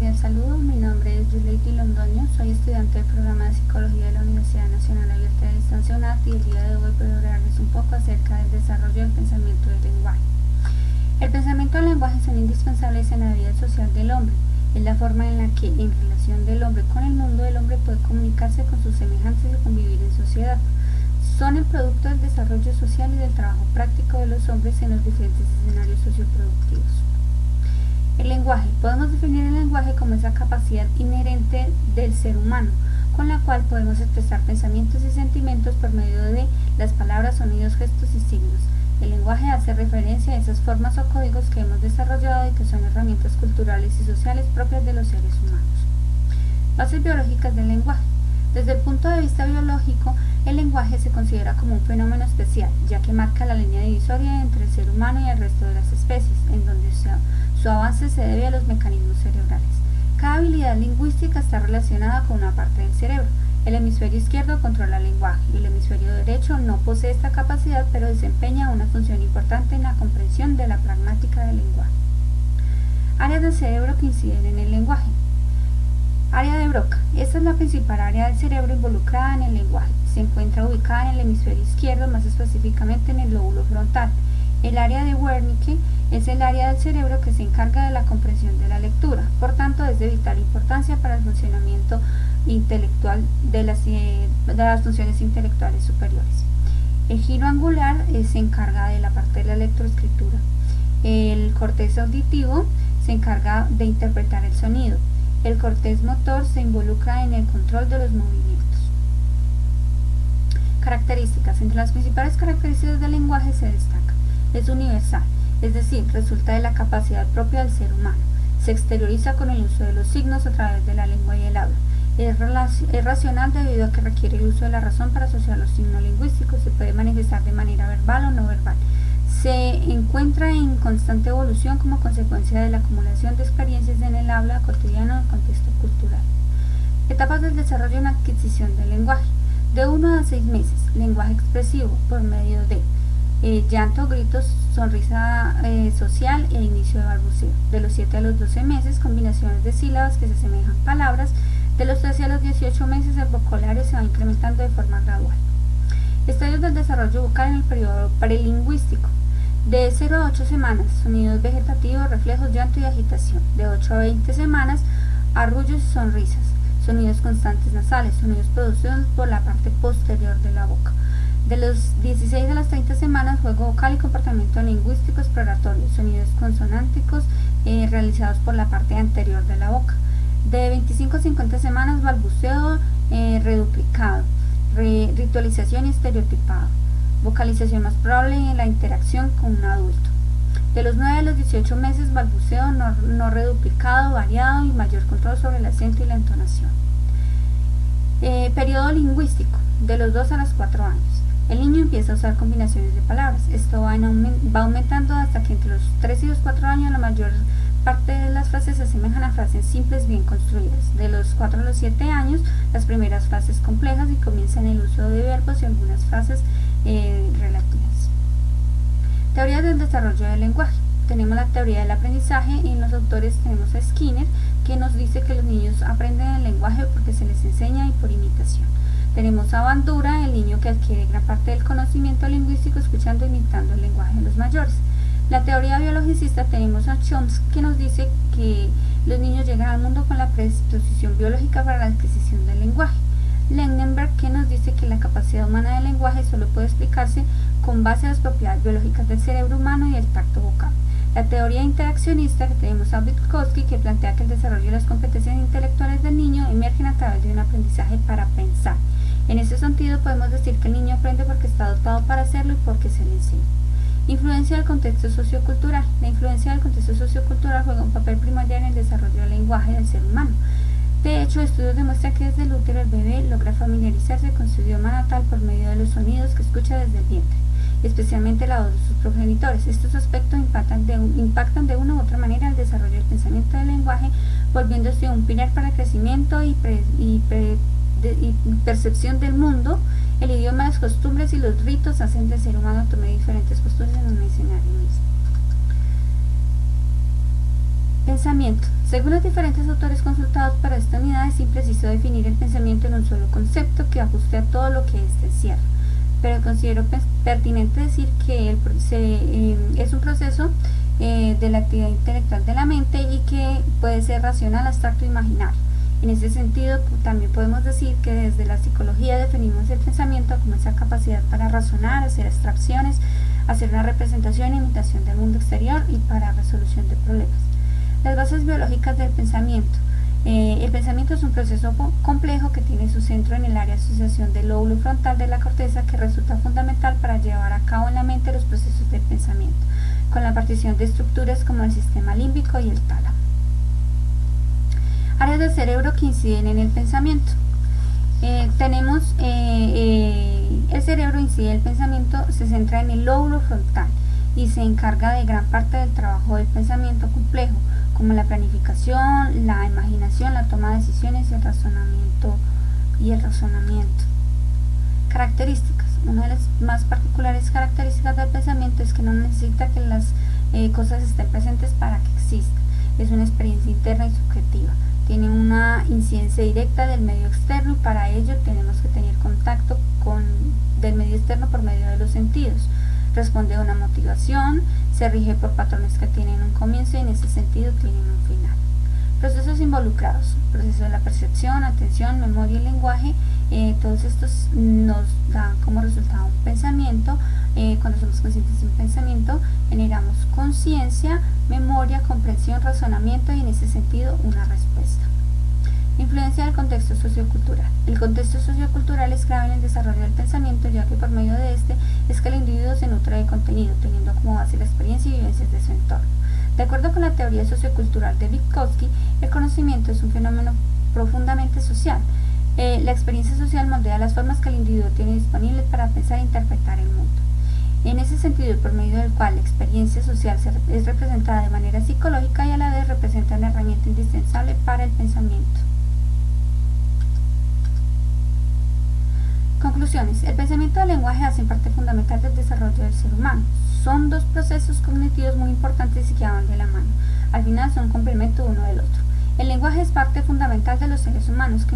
cordial saludo, mi nombre es Yuleiti Londoño, soy estudiante del programa de Psicología de la Universidad Nacional Abierta de Distancia UNAD y el día de hoy voy a hablarles un poco acerca del desarrollo del pensamiento del lenguaje. El pensamiento del lenguaje son indispensables en la vida social del hombre, es la forma en la que, en relación del hombre con el mundo, el hombre puede comunicarse con sus semejantes y convivir en sociedad. Son el producto del desarrollo social y del trabajo práctico de los hombres en los diferentes escenarios socioproductivos. El lenguaje. Podemos definir el lenguaje como esa capacidad inherente del ser humano, con la cual podemos expresar pensamientos y sentimientos por medio de las palabras, sonidos, gestos y signos. El lenguaje hace referencia a esas formas o códigos que hemos desarrollado y que son herramientas culturales y sociales propias de los seres humanos. Bases biológicas del lenguaje. Desde el punto de vista biológico, el lenguaje se considera como un fenómeno especial, ya que marca la línea divisoria entre el ser humano y el resto de las especies, en donde su avance se debe a los mecanismos cerebrales. Cada habilidad lingüística está relacionada con una parte del cerebro. El hemisferio izquierdo controla el lenguaje y el hemisferio derecho no posee esta capacidad, pero desempeña una función importante en la comprensión de la pragmática del lenguaje. Áreas del cerebro que inciden en el lenguaje. Área de Broca. Esta es la principal área del cerebro involucrada en el lenguaje. Se encuentra ubicada en el hemisferio izquierdo, más específicamente en el lóbulo frontal. El área de Wernicke es el área del cerebro que se encarga de la comprensión de la lectura, por tanto es de vital importancia para el funcionamiento intelectual de las funciones intelectuales superiores. El giro angular se encarga de la parte de la lectoescritura. El corteza auditivo se encarga de interpretar el sonido. El corteza motor se involucra en el control de los movimientos. Características. Entre las principales características del lenguaje se destaca: es universal, es decir, resulta de la capacidad propia del ser humano. Se exterioriza con el uso de los signos a través de la lengua y el habla. Es racional debido a que requiere el uso de la razón para asociar los signos lingüísticos. Se puede manifestar de manera verbal o no verbal. Se encuentra en constante evolución como consecuencia de la acumulación de experiencias en el habla cotidiana en el contexto cultural. Etapas del desarrollo en la adquisición del lenguaje. De 1 a 6 meses, lenguaje expresivo por medio de llanto, gritos, sonrisa social e inicio de balbuceo. De los 7 a los 12 meses, combinaciones de sílabas que se asemejan a palabras. De los 13 a los 18 meses, el vocabulario se va incrementando de forma gradual. Estadios del desarrollo vocal en el periodo prelingüístico. De 0 a 8 semanas, sonidos vegetativos, reflejos, llanto y agitación. De 8 a 20 semanas, arrullos y sonrisas, sonidos constantes nasales, sonidos producidos por la parte posterior de la boca. De los 16 a las 30 semanas, juego vocal y comportamiento lingüístico exploratorio, sonidos consonánticos realizados por la parte anterior de la boca. De 25 a 50 semanas, balbuceo reduplicado, ritualización y estereotipado, vocalización más probable en la interacción con un adulto. De los 9 a los 18 meses, balbuceo no reduplicado, variado y mayor control sobre el acento y la entonación. Periodo lingüístico, de los 2 a los 4 años. El niño empieza a usar combinaciones de palabras. Esto va aumentando hasta que entre los 3 y los 4 años la mayor parte de las frases se asemejan a frases simples bien construidas. De los 4 a los 7 años, las primeras frases complejas y comienzan el uso de verbos y algunas frases relativas. Teoría del desarrollo del lenguaje. Tenemos la teoría del aprendizaje y en los autores tenemos a Skinner, que nos dice que los niños aprenden el lenguaje porque se les enseña y por imitación. Tenemos a Bandura, el niño que adquiere gran parte del conocimiento lingüístico escuchando e imitando el lenguaje de los mayores. La teoría biologicista tenemos a Chomsky, que nos dice que los niños llegan al mundo con la predisposición biológica para la adquisición del lenguaje. Lengenberg, que nos dice que la capacidad humana del lenguaje solo puede explicarse con base a las propiedades biológicas del cerebro humano y el tacto vocal. La teoría interaccionista, que tenemos a Vygotsky, que plantea que el desarrollo de las competencias intelectuales del niño emergen a través de un aprendizaje para pensar. En ese sentido, podemos decir que el niño aprende porque está dotado para hacerlo y porque se le enseña. Influencia del contexto sociocultural. La influencia del contexto sociocultural juega un papel primordial en el desarrollo del lenguaje del ser humano. De hecho, estudios demuestran que desde el útero el bebé logra familiarizarse con su idioma natal por medio de los sonidos que escucha desde el vientre, especialmente la voz de sus progenitores. Estos aspectos impactan de una u otra manera el desarrollo del pensamiento del lenguaje, volviéndose un pilar para el crecimiento y percepción del mundo. El idioma, las costumbres y los ritos hacen del ser humano tome diferentes posturas en un escenario mismo. Pensamiento. Según los diferentes autores consultados para esta unidad, es impreciso definir el pensamiento en un solo concepto que ajuste a todo lo que éste encierra, pero considero pertinente decir que es un proceso de la actividad intelectual de la mente y que puede ser racional, abstracto e imaginario. En ese sentido, también podemos decir que desde la psicología definimos el pensamiento como esa capacidad para razonar, hacer abstracciones, hacer una representación e imitación del mundo exterior y para resolución de problemas. Las bases biológicas del pensamiento. El pensamiento es un proceso complejo que tiene su centro en el área de asociación del lóbulo frontal de la corteza, que resulta fundamental para llevar a cabo en la mente los procesos de pensamiento, con la partición de estructuras como el sistema límbico y el tálamo. Áreas del cerebro que inciden en el pensamiento. El cerebro incide en el pensamiento, se centra en el lóbulo frontal y se encarga de gran parte del trabajo del pensamiento complejo, como la planificación, la imaginación, la toma de decisiones y el razonamiento. Características. Una de las más particulares características del pensamiento es que no necesita que las cosas estén presentes para que exista. Es una experiencia interna y subjetiva. Tiene una incidencia directa del medio externo y para ello tenemos que tener contacto del medio externo por medio de los sentidos. Responde a una motivación, se rige por patrones que tienen un comienzo y en ese sentido tienen un final. Procesos involucrados, proceso de la percepción, atención, memoria y lenguaje, todos estos nos dan como resultado un pensamiento. Cuando somos conscientes de un pensamiento, generamos conciencia, memoria, comprensión, razonamiento y en ese sentido una respuesta. Influencia del contexto sociocultural. El contexto sociocultural es clave en el desarrollo del pensamiento, ya que por medio de este es que el individuo se nutre de contenido, teniendo como base la experiencia y vivencias de su entorno. De acuerdo con la teoría sociocultural de Vygotsky, el conocimiento es un fenómeno profundamente social. La experiencia social moldea las formas que el individuo tiene disponibles para pensar e interpretar el mundo. En ese sentido, por medio del cual la experiencia social es representada de manera psicológica y a la vez representa una herramienta indispensable para el pensamiento. Conclusiones. El pensamiento y el lenguaje hacen parte fundamental del desarrollo del ser humano. Son dos procesos cognitivos muy importantes y que van de la mano. Al final son un complemento uno del otro. El lenguaje es parte fundamental de los seres humanos que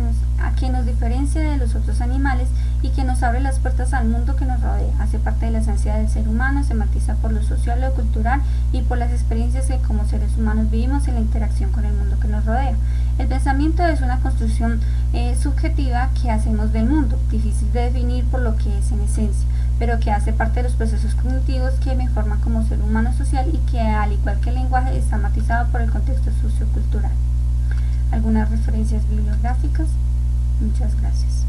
nos diferencia de los otros animales y que nos abre las puertas al mundo que nos rodea. Hace parte de la esencia del ser humano, se matiza por lo social, lo cultural y por las experiencias que como seres humanos vivimos en la interacción con el mundo que nos rodea. El pensamiento es una construcción subjetiva que hacemos del mundo, difícil de definir por lo que es en esencia, pero que hace parte de los procesos cognitivos que me forman como ser humano social y que, al igual que el lenguaje, está matizado por el contexto sociocultural. Algunas referencias bibliográficas. Muchas gracias.